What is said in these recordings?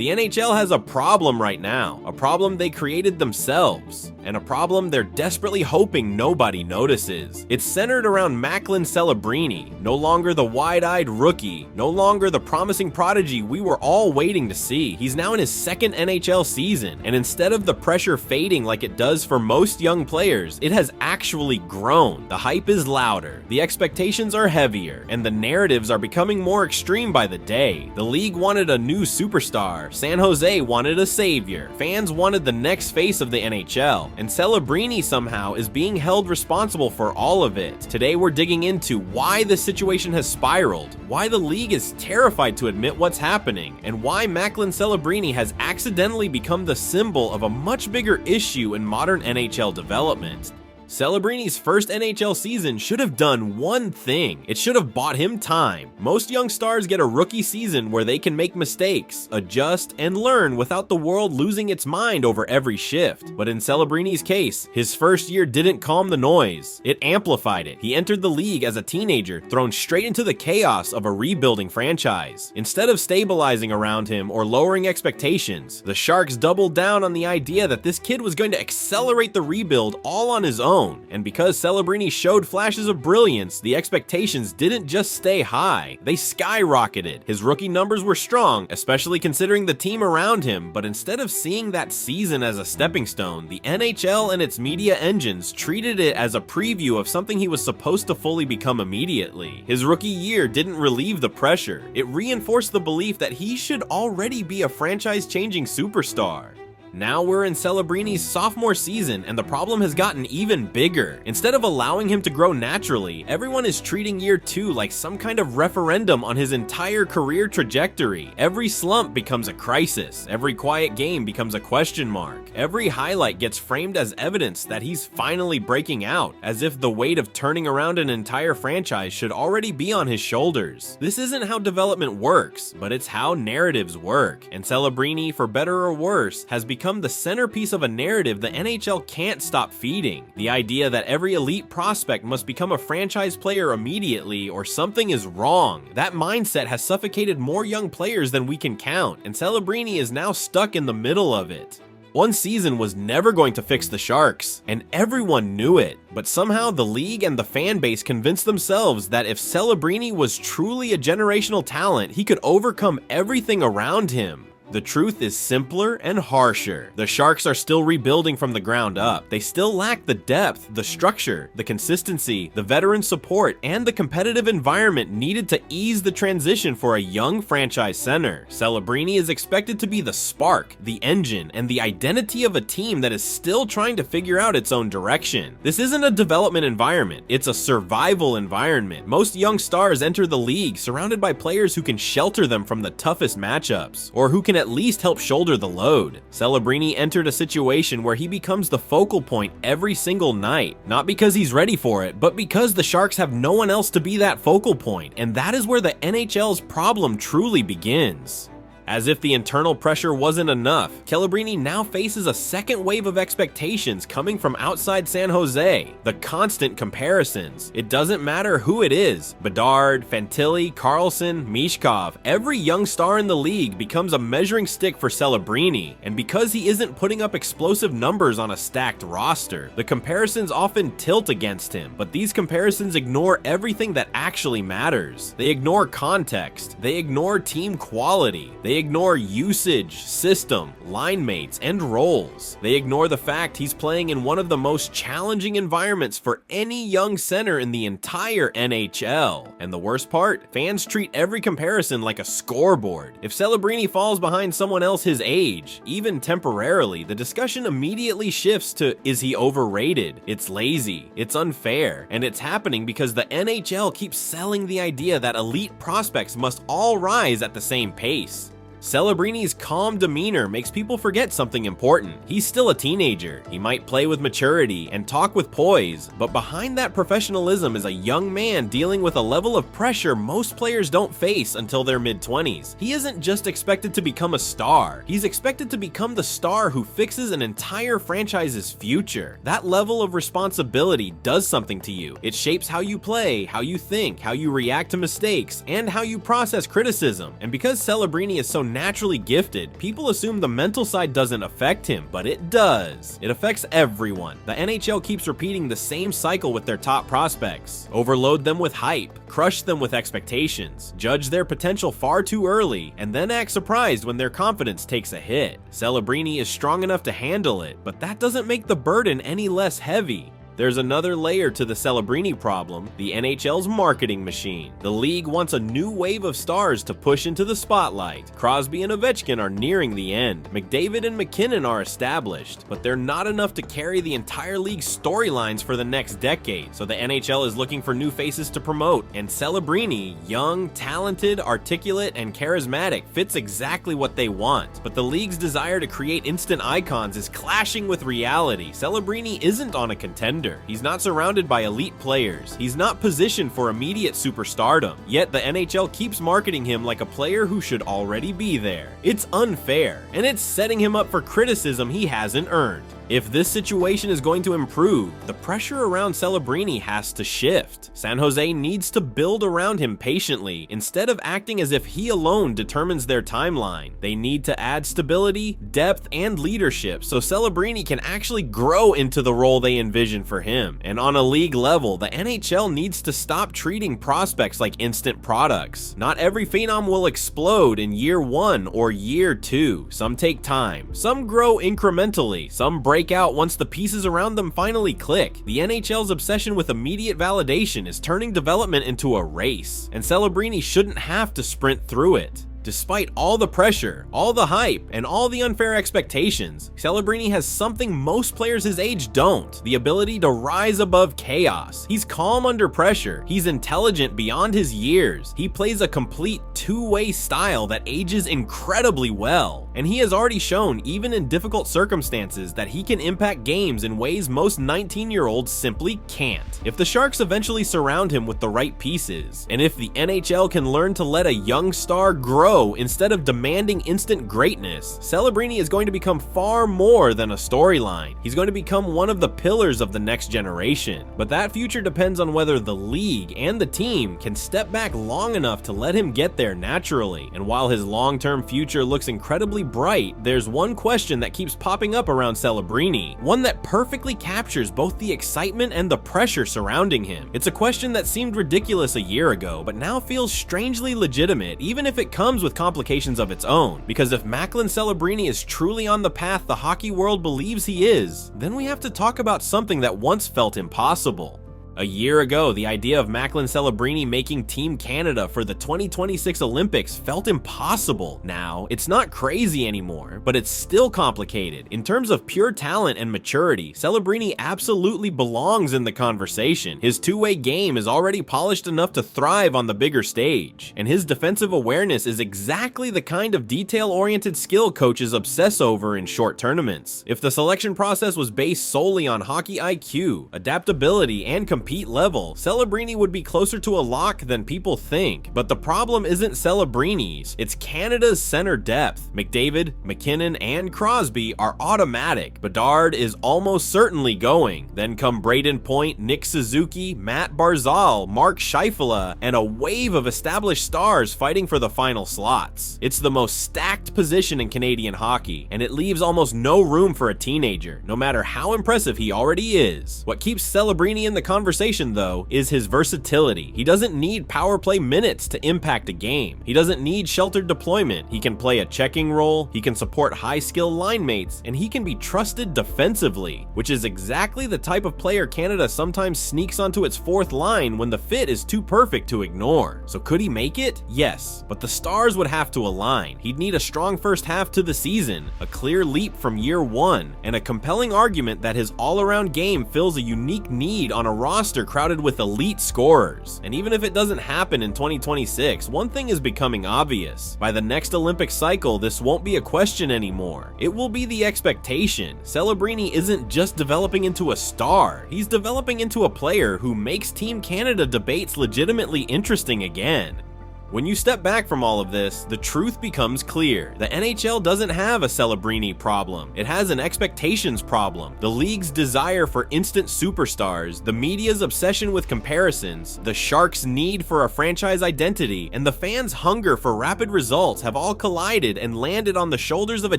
The NHL has a problem right now, a problem they created themselves, and a problem they're desperately hoping nobody notices. It's centered around Macklin Celebrini, no longer the wide-eyed rookie, no longer the promising prodigy we were all waiting to see. He's now in his second NHL season, and instead of the pressure fading like it does for most young players, it has actually grown. The hype is louder, the expectations are heavier, and the narratives are becoming more extreme by the day. The league wanted a new superstar, San Jose wanted a savior, fans wanted the next face of the NHL, and Celebrini somehow is being held responsible for all of it. Today we're digging into why this situation has spiraled, why the league is terrified to admit what's happening, and why Macklin Celebrini has accidentally become the symbol of a much bigger issue in modern NHL development. Celebrini's first NHL season should have done one thing. It should have bought him time. Most young stars get a rookie season where they can make mistakes, adjust, and learn without the world losing its mind over every shift. But in Celebrini's case, his first year didn't calm the noise. It amplified it. He entered the league as a teenager, thrown straight into the chaos of a rebuilding franchise. Instead of stabilizing around him or lowering expectations, the Sharks doubled down on the idea that this kid was going to accelerate the rebuild all on his own. And because Celebrini showed flashes of brilliance, the expectations didn't just stay high, they skyrocketed. His rookie numbers were strong, especially considering the team around him, but instead of seeing that season as a stepping stone, the NHL and its media engines treated it as a preview of something he was supposed to fully become immediately. His rookie year didn't relieve the pressure, it reinforced the belief that he should already be a franchise-changing superstar. Now we're in Celebrini's sophomore season, and the problem has gotten even bigger. Instead of allowing him to grow naturally, everyone is treating year 2 like some kind of referendum on his entire career trajectory. Every slump becomes a crisis, every quiet game becomes a question mark, every highlight gets framed as evidence that he's finally breaking out, as if the weight of turning around an entire franchise should already be on his shoulders. This isn't how development works, but it's how narratives work, and Celebrini, for better or worse, has become the centerpiece of a narrative the NHL can't stop feeding. The idea that every elite prospect must become a franchise player immediately or something is wrong. That mindset has suffocated more young players than we can count, and Celebrini is now stuck in the middle of it. One season was never going to fix the Sharks, and everyone knew it, but somehow the league and the fan base convinced themselves that if Celebrini was truly a generational talent, he could overcome everything around him. The truth is simpler and harsher. The Sharks are still rebuilding from the ground up. They still lack the depth, the structure, the consistency, the veteran support, and the competitive environment needed to ease the transition for a young franchise center. Celebrini is expected to be the spark, the engine, and the identity of a team that is still trying to figure out its own direction. This isn't a development environment, it's a survival environment. Most young stars enter the league surrounded by players who can shelter them from the toughest matchups, or who can at least help shoulder the load. Celebrini entered a situation where he becomes the focal point every single night, not because he's ready for it, but because the Sharks have no one else to be that focal point, and that is where the NHL's problem truly begins. As if the internal pressure wasn't enough, Celebrini now faces a second wave of expectations coming from outside San Jose. The constant comparisons. It doesn't matter who it is. Bedard, Fantilli, Carlson, Mishkov, every young star in the league becomes a measuring stick for Celebrini, and because he isn't putting up explosive numbers on a stacked roster, the comparisons often tilt against him, but these comparisons ignore everything that actually matters. They ignore context, they ignore team quality, they ignore usage, system, line mates, and roles. They ignore the fact he's playing in one of the most challenging environments for any young center in the entire NHL. And the worst part, fans treat every comparison like a scoreboard. If Celebrini falls behind someone else his age, even temporarily, the discussion immediately shifts to, is he overrated? It's lazy, it's unfair, and it's happening because the NHL keeps selling the idea that elite prospects must all rise at the same pace. Celebrini's calm demeanor makes people forget something important. He's still a teenager. He might play with maturity and talk with poise, but behind that professionalism is a young man dealing with a level of pressure most players don't face until their mid-20s. He isn't just expected to become a star. He's expected to become the star who fixes an entire franchise's future. That level of responsibility does something to you. It shapes how you play, how you think, how you react to mistakes, and how you process criticism. And because Celebrini is so naturally gifted, people assume the mental side doesn't affect him, but it does. It affects everyone. The NHL keeps repeating the same cycle with their top prospects. Overload them with hype, crush them with expectations, judge their potential far too early, and then act surprised when their confidence takes a hit. Celebrini is strong enough to handle it, but that doesn't make the burden any less heavy. There's another layer to the Celebrini problem, the NHL's marketing machine. The league wants a new wave of stars to push into the spotlight. Crosby and Ovechkin are nearing the end. McDavid and McKinnon are established, but they're not enough to carry the entire league's storylines for the next decade. So the NHL is looking for new faces to promote, and Celebrini, young, talented, articulate, and charismatic, fits exactly what they want. But the league's desire to create instant icons is clashing with reality. Celebrini isn't on a contender. He's not surrounded by elite players. He's not positioned for immediate superstardom. Yet the NHL keeps marketing him like a player who should already be there. It's unfair, and it's setting him up for criticism he hasn't earned. If this situation is going to improve, the pressure around Celebrini has to shift. San Jose needs to build around him patiently, instead of acting as if he alone determines their timeline. They need to add stability, depth, and leadership so Celebrini can actually grow into the role they envision for him. And on a league level, the NHL needs to stop treating prospects like instant products. Not every phenom will explode in year 1 or year 2. Some take time, some grow incrementally, some break out once the pieces around them finally click. The NHL's obsession with immediate validation is turning development into a race, and Celebrini shouldn't have to sprint through it. Despite all the pressure, all the hype, and all the unfair expectations, Celebrini has something most players his age don't: the ability to rise above chaos. He's calm under pressure, he's intelligent beyond his years, he plays a complete two-way style that ages incredibly well, and he has already shown, even in difficult circumstances, that he can impact games in ways most 19-year-olds simply can't. If the Sharks eventually surround him with the right pieces, and if the NHL can learn to let a young star grow instead of demanding instant greatness, Celebrini is going to become far more than a storyline. He's going to become one of the pillars of the next generation. But that future depends on whether the league and the team can step back long enough to let him get there naturally. And while his long-term future looks incredibly bright, there's one question that keeps popping up around Celebrini, one that perfectly captures both the excitement and the pressure surrounding him. It's a question that seemed ridiculous a year ago, but now feels strangely legitimate, even if it comes with complications of its own. Because if Macklin Celebrini is truly on the path the hockey world believes he is, then we have to talk about something that once felt impossible. A year ago, the idea of Macklin Celebrini making Team Canada for the 2026 Olympics felt impossible. Now, it's not crazy anymore, but it's still complicated. In terms of pure talent and maturity, Celebrini absolutely belongs in the conversation. His two-way game is already polished enough to thrive on the bigger stage, and his defensive awareness is exactly the kind of detail-oriented skill coaches obsess over in short tournaments. If the selection process was based solely on hockey IQ, adaptability, and compete level, Celebrini would be closer to a lock than people think. But the problem isn't Celebrini's, it's Canada's center depth. McDavid, McKinnon, and Crosby are automatic. Bedard is almost certainly going. Then come Braden Point, Nick Suzuki, Matt Barzal, Mark Scheifele, and a wave of established stars fighting for the final slots. It's the most stacked position in Canadian hockey, and it leaves almost no room for a teenager, no matter how impressive he already is. What keeps Celebrini in the conversation, though, is his versatility. He doesn't need power play minutes to impact a game. He doesn't need sheltered deployment. He can play a checking role, he can support high-skill line mates, and he can be trusted defensively, which is exactly the type of player Canada sometimes sneaks onto its fourth line when the fit is too perfect to ignore. So could he make it? Yes, but the stars would have to align. He'd need a strong first half to the season, a clear leap from year 1, and a compelling argument that his all-around game fills a unique need on a roster crowded with elite scorers. And even if it doesn't happen in 2026, one thing is becoming obvious. By the next Olympic cycle, this won't be a question anymore. It will be the expectation. Celebrini isn't just developing into a star, he's developing into a player who makes Team Canada debates legitimately interesting again. When you step back from all of this, the truth becomes clear. The NHL doesn't have a Celebrini problem. It has an expectations problem. The league's desire for instant superstars, the media's obsession with comparisons, the Sharks' need for a franchise identity, and the fans' hunger for rapid results have all collided and landed on the shoulders of a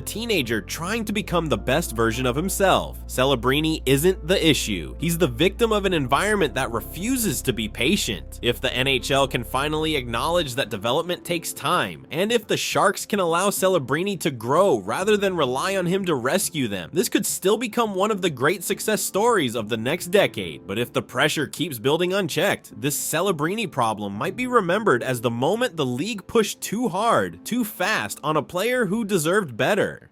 teenager trying to become the best version of himself. Celebrini isn't the issue. He's the victim of an environment that refuses to be patient. If the NHL can finally acknowledge that development takes time, and if the Sharks can allow Celebrini to grow rather than rely on him to rescue them, this could still become one of the great success stories of the next decade. But if the pressure keeps building unchecked, this Celebrini problem might be remembered as the moment the league pushed too hard, too fast on a player who deserved better.